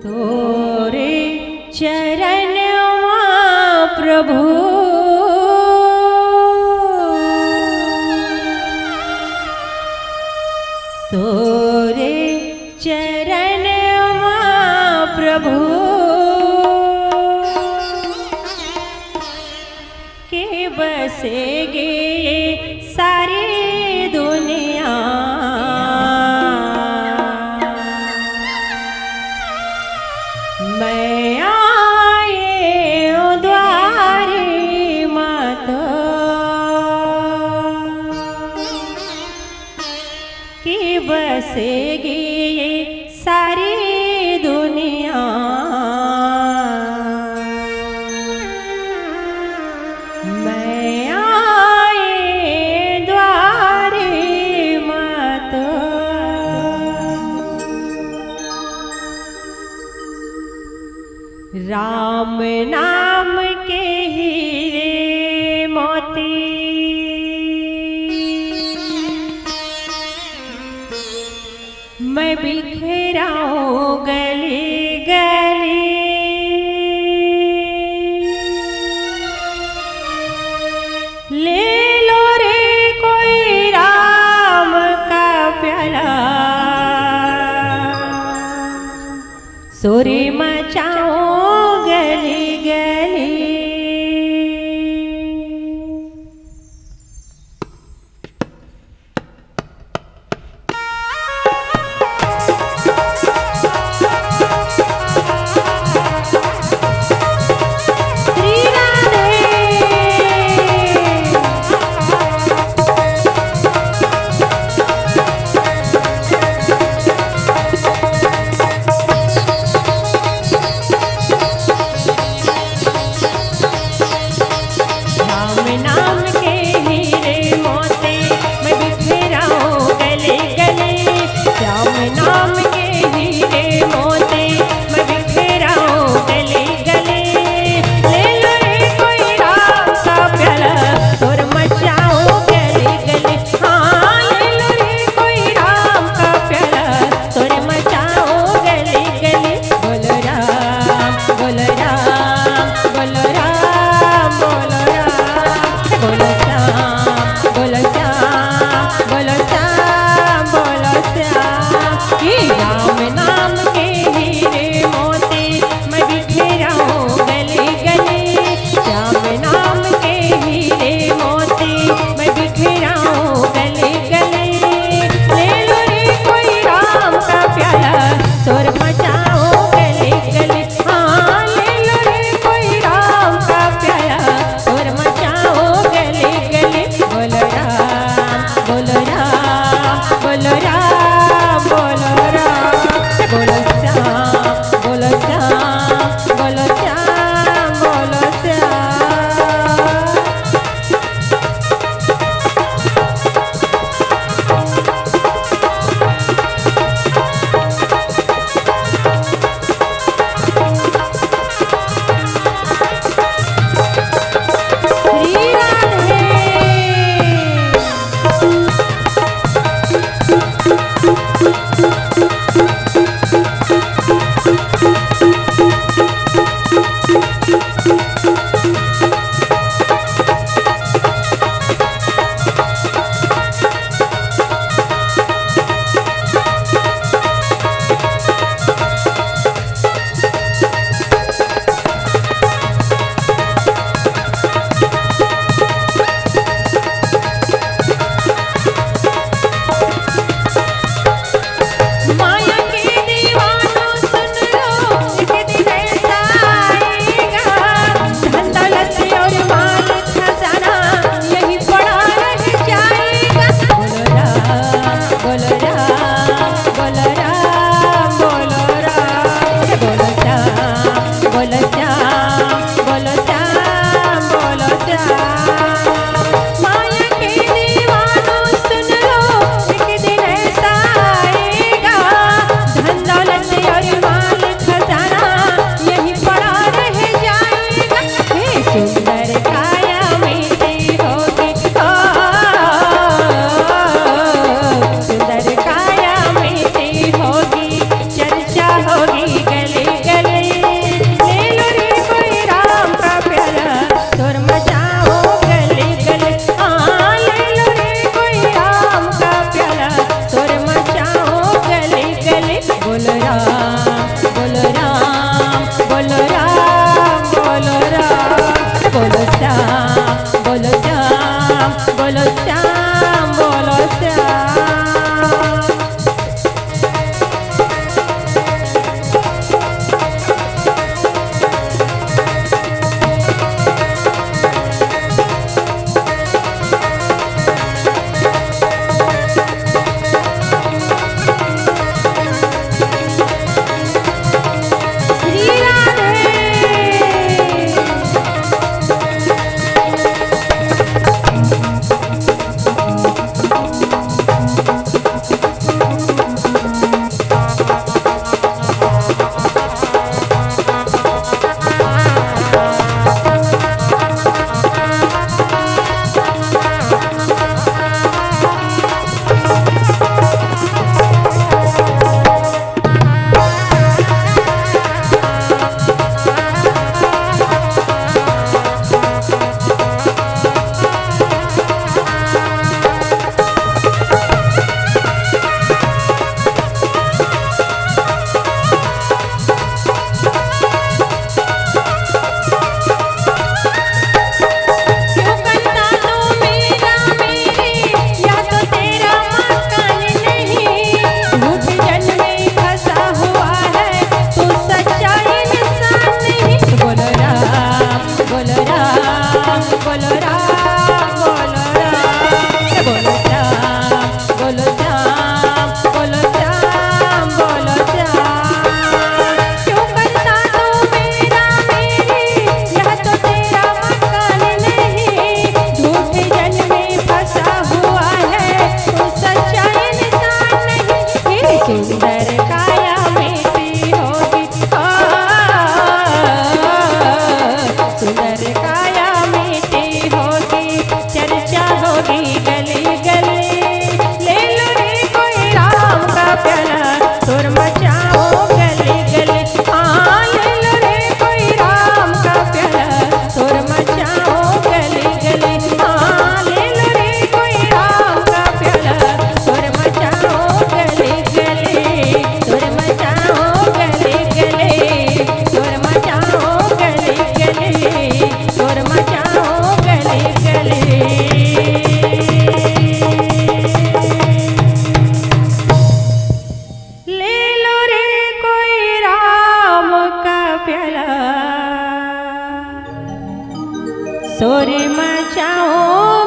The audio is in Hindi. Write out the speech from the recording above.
तोरे चरणवा प्रभु तोरे चरणवा प्रभु के बसेगे सारी दुनिया मैं आए द्वारे माता की बसेगी सारी दुनिया मैं आए द्वारे माता राम नाम के हीरे मोती मैं बिखराऊं गली गली ले लो रे कोई राम का प्याला सोरे मचाओ गली गली सुंदर काया मीठी होगी, सुंदर काया मीठी होगी, चर्चा होगी गली गली। ले लो रे कोई राम का प्याला, शोर मचाओ गली गली। हाँ ले लो रे कोई राम का प्याला, शोर मचाओ गली गली। हाँ ले लो रे कोई राम का प्याला, शोर मचाओ गली गली, शोर मचाओ गली गली, शोर मचाओ गली गली, शोर मचाओ गली गली। ले लो रे कोई राम का प्याला, शोर मचाओ